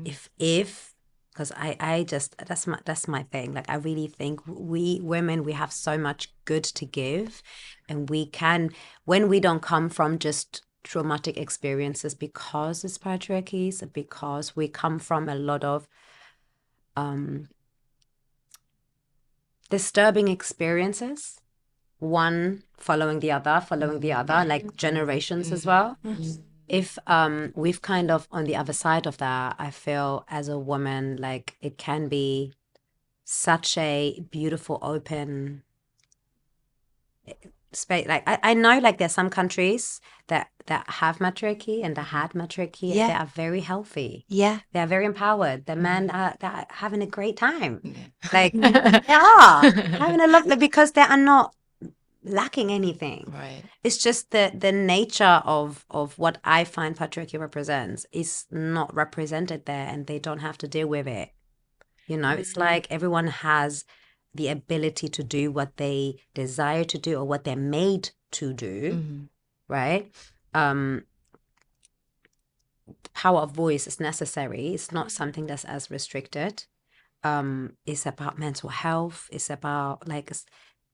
If because I just that's my thing. Like I really think we women, we have so much good to give, and we can, when we don't come from just traumatic experiences because it's patriarchies, because we come from a lot of disturbing experiences, one following the other, like generations as well. If we've kind of on the other side of that, I feel as a woman, like it can be such a beautiful open space. Like I know like there's some countries that have matriarchy and that had matriarchy, and they are very healthy. They are very empowered. The men are having a great time. Like they are having a lovely, because they are not lacking anything. Right. It's just the nature of what I find patriarchy represents is not represented there, and they don't have to deal with it. You know, it's like everyone has the ability to do what they desire to do or what they're made to do, right? The power of voice is necessary. It's not something that's as restricted. It's about mental health. It's about like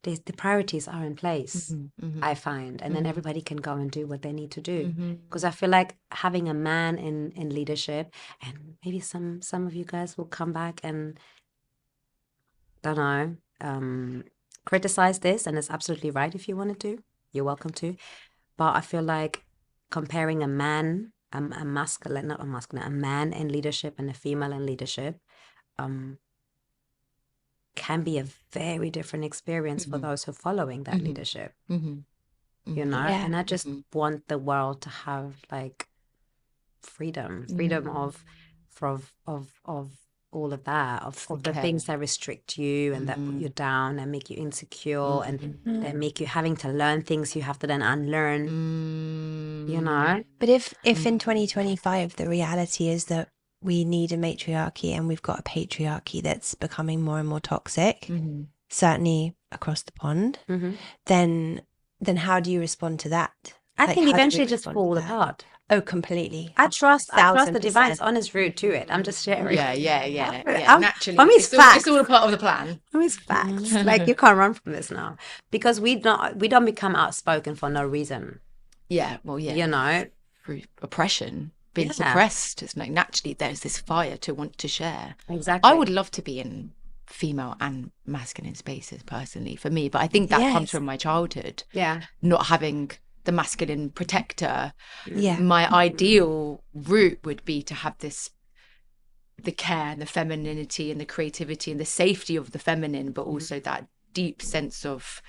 the priorities are in place, I find, and then everybody can go and do what they need to do. Because I feel like having a man in leadership, and maybe some of you guys will come back and don't know, criticize this, and it's absolutely right. If you want to, you're welcome to. But I feel like comparing a man, a man in leadership and a female in leadership, can be a very different experience for those who are following that leadership. You know, and I just want the world to have like freedom of all of that, of the things that restrict you and that put you down and make you insecure and that make you having to learn things you have to then unlearn. You know. But if in 2025 the reality is that we need a matriarchy and we've got a patriarchy that's becoming more and more toxic, certainly across the pond, then how do you respond to that? I Like, think how do we eventually just respond to fall that? apart. Oh, completely. I trust the 1000%. divine's honest route to it. I'm just sharing. Yeah. Naturally, For me, it's facts. all a part of the plan. For me, it's facts. Like, you can't run from this now, because we don't become outspoken for no reason. Yeah, well, yeah. You know, through oppression, being suppressed. It's like naturally there's this fire to want to share. Exactly. I would love to be in female and masculine spaces personally for me, but I think that comes from my childhood. Yeah. Not having the masculine protector. Yeah. My ideal route would be to have the care and the femininity and the creativity and the safety of the feminine, but also that deep sense of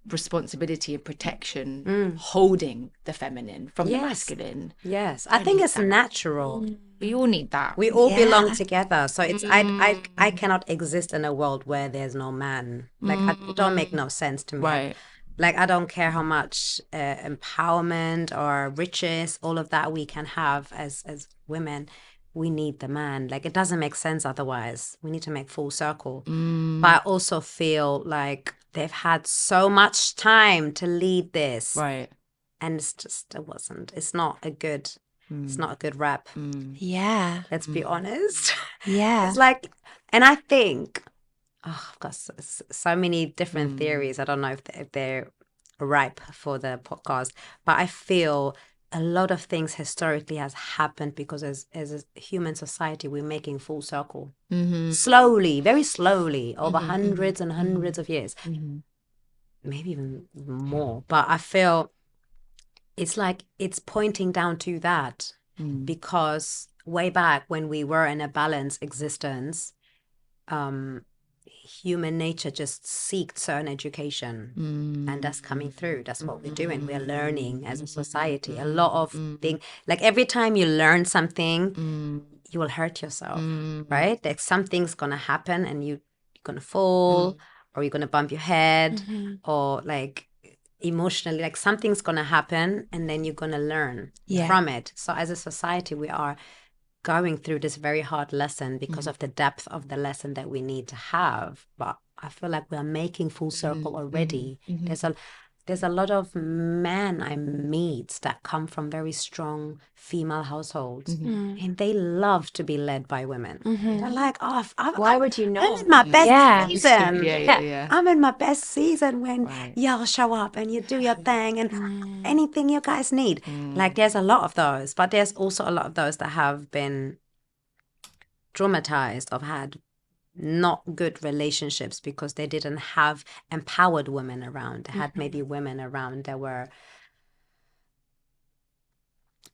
responsibility and protection, holding the feminine from the masculine. Yes, I think it's natural. We all need that. We all belong together. So it's I cannot exist in a world where there's no man. Like, it don't make no sense to me. Right. Like, I don't care how much empowerment or riches, all of that we can have as women. We need the man. Like, it doesn't make sense otherwise. We need to make full circle. But I also feel like they've had so much time to lead this. Right. And it's not a good rap. Yeah. Let's be honest. Yeah. It's like, and I think, I've got so many different theories. I don't know if they're ripe for the podcast, but I feel a lot of things historically has happened because as a human society, we're making full circle. Slowly, very slowly, over hundreds and hundreds of years. Maybe even more. But I feel it's like it's pointing down to that because way back when we were in a balanced existence, human nature just seeked certain education, and that's coming through. That's what we're doing. We're learning as a society. A lot of things, like every time you learn something, you will hurt yourself, right? Like, something's gonna happen and you're gonna fall, or you're gonna bump your head, or like emotionally, like something's gonna happen, and then you're gonna learn from it. So as a society, we are going through this very hard lesson because of the depth of the lesson that we need to have. But I feel like we are making full circle already. There's a lot of men I meet that come from very strong female households, and they love to be led by women. They're like, Why would you not? I'm in my best season. Yeah. I'm in my best season when y'all show up and you do your thing and anything you guys need. Like, there's a lot of those, but there's also a lot of those that have been traumatized or had not good relationships because they didn't have empowered women around. They had maybe women around that were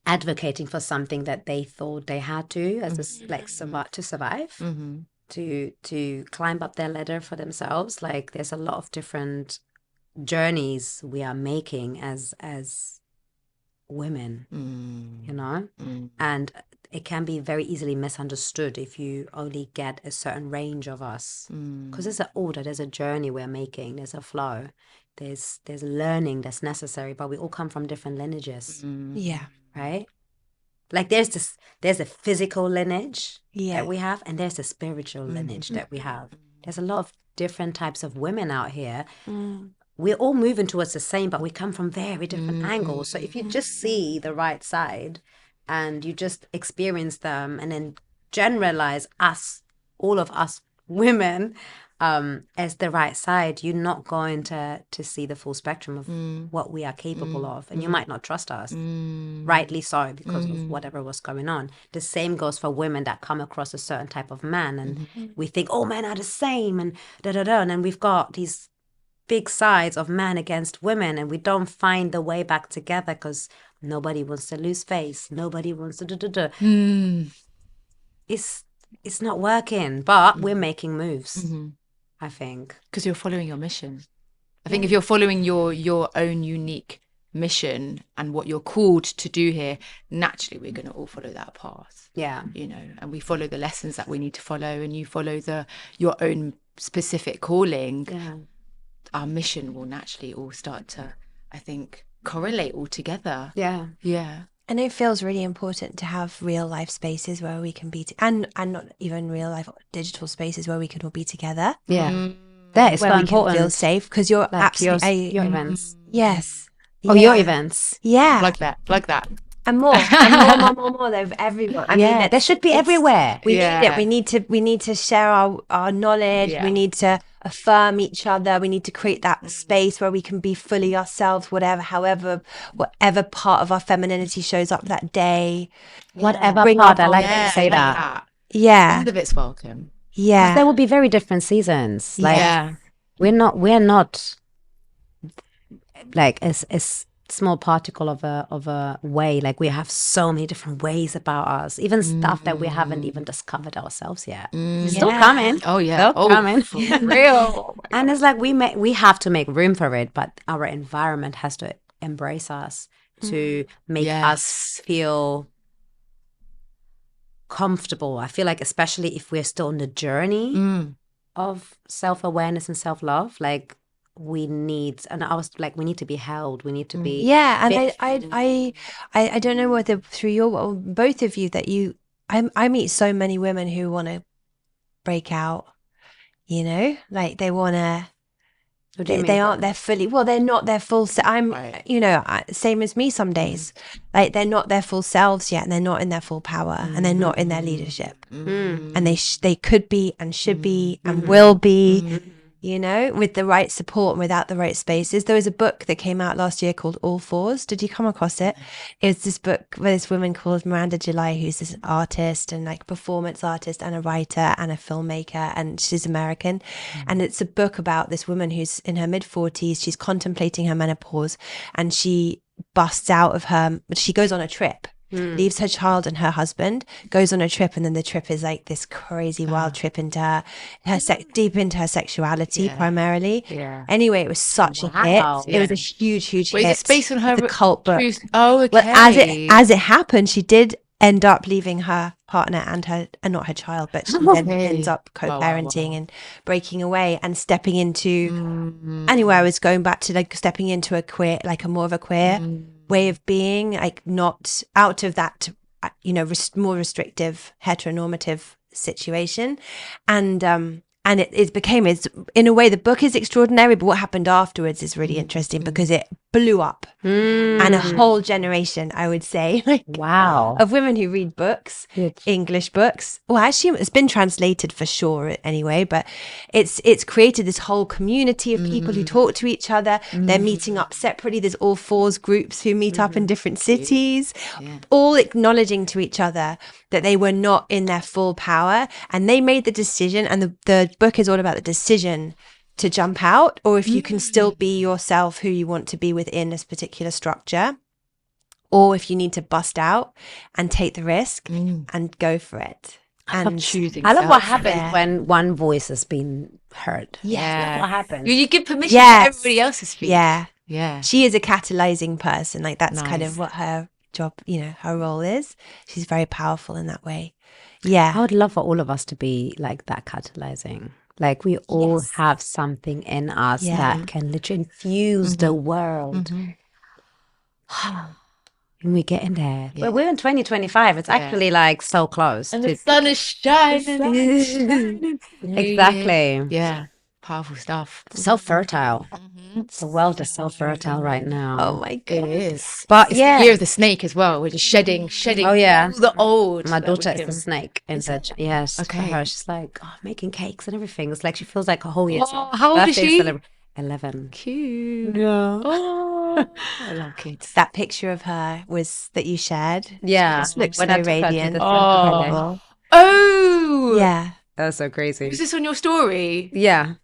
advocating for something that they thought they had to to survive, to climb up their ladder for themselves. Like, there's a lot of different journeys we are making as women, you know, and it can be very easily misunderstood if you only get a certain range of us, because there's an order, there's a journey we're making, there's a flow, there's learning that's necessary, but we all come from different lineages. Yeah. Right? Like, there's a physical lineage that we have, and there's a spiritual lineage that we have. There's a lot of different types of women out here. We're all moving towards the same, but we come from very different angles. So if you just see the right side and you just experience them and then generalize all of us women, as the right side, you're not going to see the full spectrum of what we are capable of. And you might not trust us, rightly so, because of whatever was going on. The same goes for women that come across a certain type of man, and we think, oh, men are the same, and da-da-da. And then we've got these big sides of man against women, and we don't find the way back together because nobody wants to lose face. Nobody wants to da-da-da. It's not working, but we're making moves. I think. Because you're following your mission. I think if you're following your own unique mission and what you're called to do here, naturally we're going to all follow that path. Yeah. You know, and we follow the lessons that we need to follow, and you follow your own specific calling. Yeah. Our mission will naturally all start to, I think, correlate all together. Yeah. Yeah. And it feels really important to have real life spaces where we can be, and not even real life, digital spaces where we can all be together. Yeah. That is Where so we can feel important. safe, because you're Like absolutely, your events. yes. Oh, your events. Yeah. Plug that. And more, and more. They're everywhere. I mean, They should be it's- everywhere. We need it. We need to share our knowledge. Yeah. We need to affirm each other. We need to create that space where we can be fully ourselves, whatever part of our femininity shows up that day. Whatever Bring part, our I like whole- that you say that. Yeah, All of it's welcome. yeah. There will be very different seasons. Like Yeah. we're not like a small particle of a way. Like we have so many different ways about us, even stuff that we haven't even discovered ourselves yet. Still coming. Oh yeah. Still coming. For real. And it's like we have to make room for it, but our environment has to embrace us to make us feel comfortable. I feel like, especially if we're still on the journey of self-awareness and self-love, like we need, and I was like, we need to be held. We need to be And I don't know whether through or both of you that I meet so many women who want to break out, like they want to. They aren't their fully, well, they're not their full I'm same as me some days, like they're not their full selves yet, and they're not in their full power, and they're not in their leadership, and they could be and should be and will be, with the right support and without the right spaces. There was a book that came out last year called All Fours. Did you come across it? It was this book where this woman called Miranda July, who's this artist and like performance artist and a writer and a filmmaker, and she's American. And it's a book about this woman who's in her mid-40s. She's contemplating her menopause, and she busts out of she goes on a trip. Leaves her child and her husband, goes on a trip, and then the trip is like this crazy wild trip into deep into her sexuality primarily. Yeah. Anyway, it was such a hit. It was a huge hit. It's based on her It's a cult book. Oh, okay. Well, as it happened, she did end up leaving her partner and not her child, but she then ends up co-parenting and breaking away and stepping into. Anyway, I was going back to like stepping into a more of a queer way of being, like not out of that, more restrictive heteronormative situation, and it became, in a way, the book is extraordinary, but what happened afterwards is really interesting because it blew up, and a whole generation, I would say, Wow, of women who read books, English books. Well, actually, it's been translated for sure anyway, but it's created this whole community of people who talk to each other. They're meeting up separately. There's All Fours groups who meet up in different cities, all acknowledging to each other that they were not in their full power, and they made the decision, and the book is all about the decision to jump out, or if you can still be yourself, who you want to be within this particular structure, or if you need to bust out and take the risk and go for it. And choosing. I love what happens when one voice has been heard. Yeah. What happens? You give permission to everybody else to speak. Yeah. She is a catalyzing person. Like that's kind of what her job, her role is. She's very powerful in that way. Yeah. I would love for all of us to be like that, catalyzing. Like we all have something in us that can literally infuse the world. And we get in there. But we're in 2025. It's actually like so close. And the sun is shining. Exactly. Yeah. Powerful stuff. So fertile. The world is so fertile right now. Oh my god. It is. But It's the year of the snake as well. We're just shedding Oh, yeah. all the old. My that daughter we is the can- snake. Yes. Okay. For her, she's like making cakes and everything. It's like she feels like a whole year. Oh, how old is she? 11. Cute. Yeah. Oh, I love kids. That picture of her that you shared. Yeah. Just looks When so I took her to radiant. the Oh. Oh. Yeah. That's so crazy. Was this on your story? Yeah.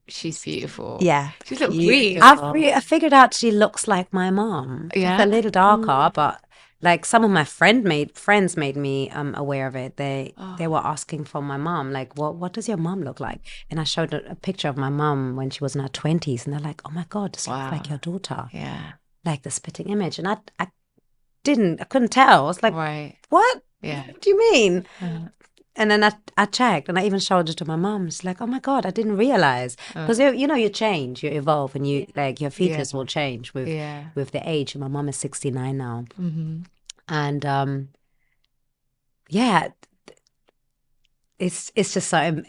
She's beautiful. Yeah. She's look Beautiful. green. I figured out she looks like my mom. Yeah? It's a little darker, but like some of my friends made me aware of it. They were asking for my mom, like, what does your mom look like? And I showed a picture of my mom when she was in her 20s, and they're like, oh my God, this looks like your daughter. Yeah. Like the spitting image. And I couldn't tell. I was like, Right. what? Yeah. What do you mean? And then I checked, and I even showed it to my mom. She's like, oh my God, I didn't realize. Because, you change, you evolve, and you like your features will change with the age. And my mom is 69 now. And yeah, it's just so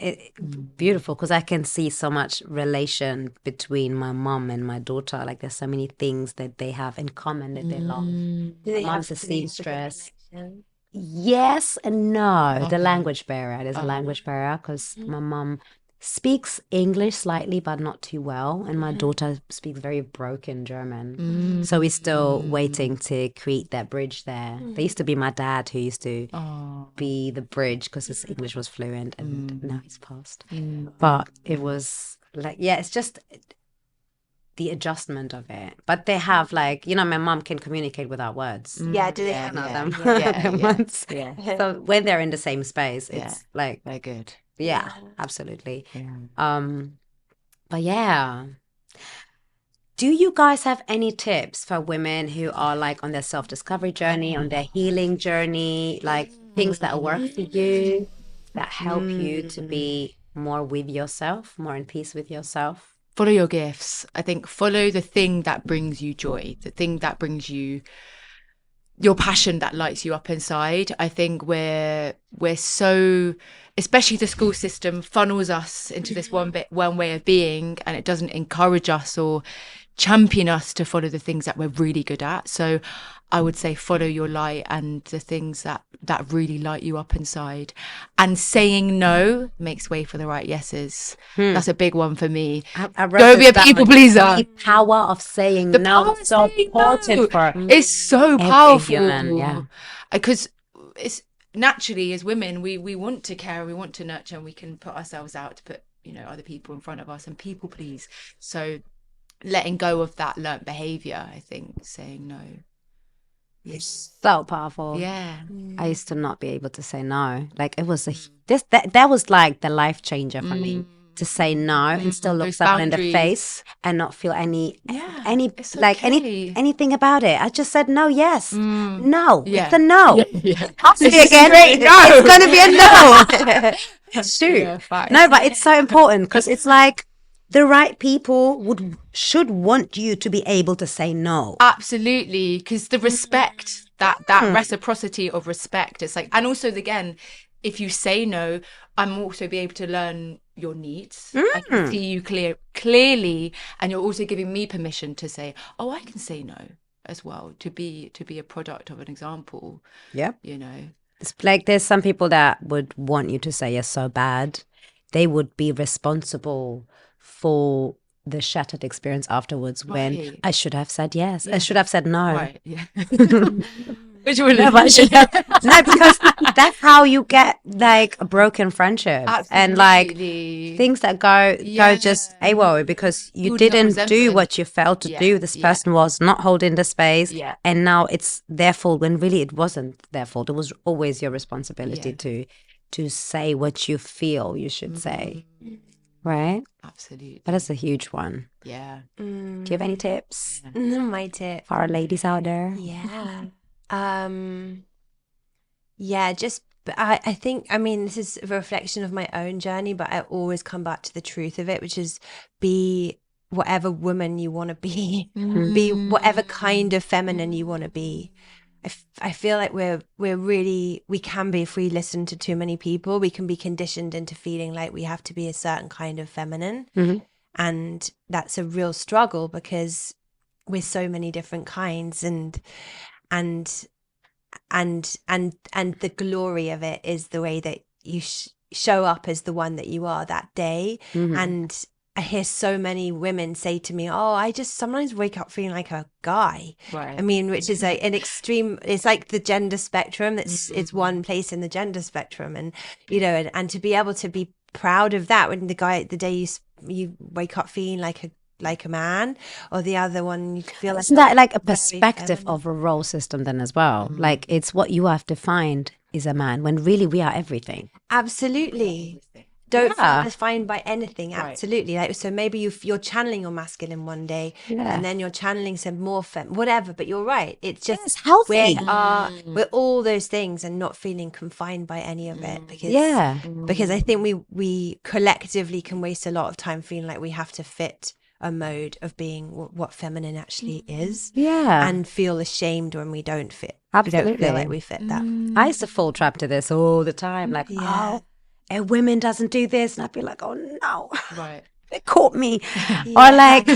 beautiful because I can see so much relation between my mom and my daughter. Like there's so many things that they have in common that they love. Do they Mom's have a significant seamstress. connection? Yes and no. The Okay. language barrier. There's a language barrier because my mom speaks English slightly, but not too well. And my daughter speaks very broken German. So we're still waiting to create that bridge there. There used to be my dad who used to be the bridge because his English was fluent, and now he's passed. But it was like, yeah, it's just the adjustment of it. But they have like, you know, my mom can communicate without words. Yeah, do they Yeah, have None of yeah. them. Once. Yeah. So when they're in the same space, it's like, They're good. yeah, absolutely. Yeah. But yeah. Do you guys have any tips for women who are like on their self-discovery journey, on their healing journey, like things that work for you, that help you to be more with yourself, more in peace with yourself? Follow your gifts. I think follow the thing that brings you joy, the thing that brings you your passion, that lights you up inside. I think we're so, especially the school system funnels us into this one way of being, and it doesn't encourage us or champion us to follow the things that we're really good at. So I would say follow your light and the things that really light you up inside. And saying no makes way for the right yeses. That's a big one for me. I wrote Don't be this a people down. pleaser. The power of saying The no power is so of saying important no for is so every powerful. human, yeah. Because it's naturally, as women, we want to care, we want to nurture, and we can put ourselves out to put, you know, other people in front of us and people please. So letting go of that learnt behavior, I think, saying no. It's so powerful. Yeah. I used to not be able to say no. Like it was that was like the life changer for me, to say no and still look Those someone in the boundaries. face and not feel any it's like okay. anything about it. I just said no, yes. No. Yeah. It's a no. Yeah. I'll say it again. It's gonna be a no. Shoot. Yeah, facts. No, but it's so important because it's like the right people should want you to be able to say no. Absolutely, because the respect, that reciprocity of respect, it's like, and also again, if you say no, I'm also be able to learn your needs. I can see you clearly, and you're also giving me permission to say, oh, I can say no as well, to be a product of an example. Yep. You know, It's like there's some people that would want you to say yes so bad. They would be responsible for the shattered experience afterwards when Right. I should have said yes. I should have said no. right? Yeah. Which one? No, but I should have, no, because that's how you get like a broken friendship and like Absolutely. things that go just AWOL because you Building up didn't do resentment. what you felt to do. This person was not holding the space, and now it's their fault when really it wasn't their fault. It was always your responsibility to say what you feel you should say, right? Absolutely. But that's a huge one. Yeah. Do you have any tips My tip. for our ladies out there? Yeah. Just I think, I mean, this is a reflection of my own journey, but I always come back to the truth of it, which is be whatever woman you want to be, be whatever kind of feminine you want to be. I feel like we can be, if we listen to too many people, we can be conditioned into feeling like we have to be a certain kind of feminine. And that's a real struggle because we're so many different kinds, and the glory of it is the way that you show up as the one that you are that day. And I hear so many women say to me, oh, I just sometimes wake up feeling like a guy. Right. I mean, which is like an extreme, it's like the gender spectrum. It's one place in the gender spectrum. And, you know, and to be able to be proud of that when the day you wake up feeling like a man, or the other one you feel like, isn't that like a very perspective feminine. of a role system then as well? Like it's what you have defined is a man when really we are everything. Absolutely. Don't Yeah. feel defined by anything. Right. Absolutely. Like, so maybe you're channeling your masculine one day, and then you're channeling some more whatever. But you're right. It's just It's healthy. we're all those things and not feeling confined by any of it. Because I think we collectively can waste a lot of time feeling like we have to fit a mode of being what feminine actually is, Yeah. and feel ashamed when we don't fit. Absolutely. We don't feel like we fit that. I used to fall trap to this all the time. Like, Yeah. oh, a woman doesn't do this. And I'd be like, oh, no. Right. They caught me. Yeah. Or like,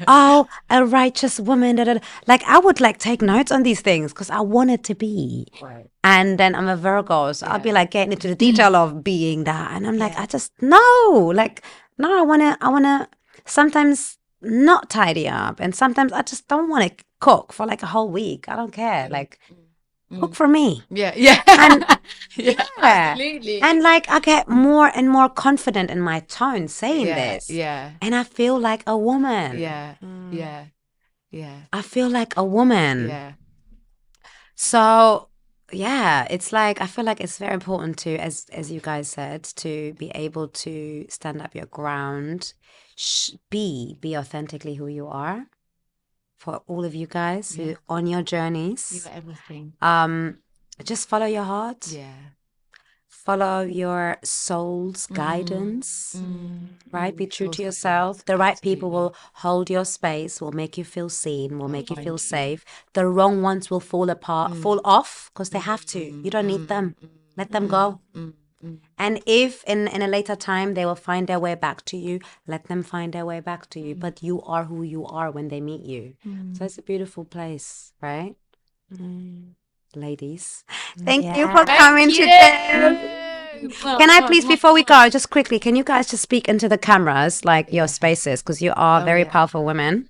oh, a righteous woman. Da, da, da. Like, I would like take notes on these things because I wanted to be. Right. And then I'm a Virgo, so I'd be like getting into the detail of being that. And I'm like, Yeah. I just, no. Like, no, I wanna sometimes not tidy up. And sometimes I just don't want to cook for like a whole week. I don't care. Like, cook for me. Yeah. Yeah. And yeah. yeah. Absolutely. And like I get more and more confident in my tone saying yeah. this. Yeah. And I feel like a woman. Yeah. Yeah. Yeah. I feel like a woman. Yeah. So yeah, it's like I feel like it's very important to, as you guys said, to be able to stand up your ground, be authentically who you are. For all of you guys who on your journeys, You are everything. just follow your heart. Yeah. Follow your soul's guidance, right? Be true to yourself. The right people will hold your space, will make you feel seen, will make you feel safe. The wrong ones will fall apart, fall off because they have to. You don't need them. Let them go. And if in a later time they will find their way back to you, let them find their way back to you. But you are who you are when they meet you. So it's a beautiful place, right? Ladies, thank you for coming today. Can I please, before we go, just quickly, can you guys just speak into the cameras, like your spaces, because you are very powerful women.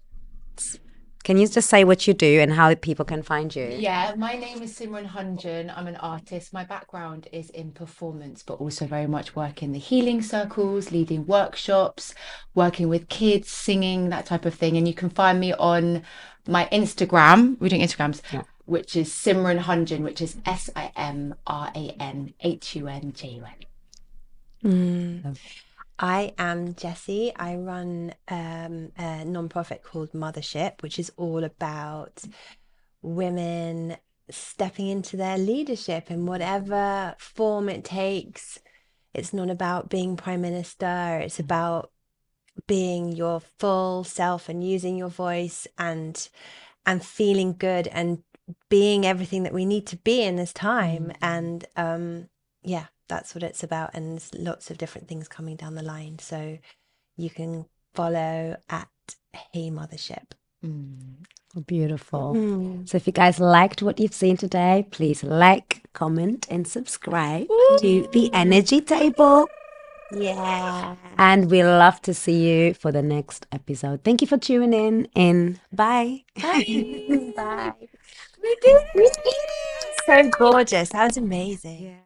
Can you just say what you do and how people can find you? Yeah, my name is Simran Hunjan. I'm an artist. My background is in performance, but also very much work in the healing circles, leading workshops, working with kids, singing, that type of thing. And you can find me on my Instagram. We're doing Instagrams. Yeah. Which is Simran Hunjan, which is SIMRANHUNJUN. I am Jessie. I run a non-profit called Mothership, which is all about women stepping into their leadership in whatever form it takes. It's not about being prime minister. It's about being your full self and using your voice and feeling good and being everything that we need to be in this time. And yeah, that's what it's about. And there's lots of different things coming down the line. So you can follow at Hey Mothership. Beautiful. So if you guys liked what you've seen today, please like, comment, and subscribe to The Energy Table. Yeah. And we love to see you for the next episode. Thank you for tuning in. Bye. Bye. Bye. We did it. So gorgeous. That was amazing. Yeah.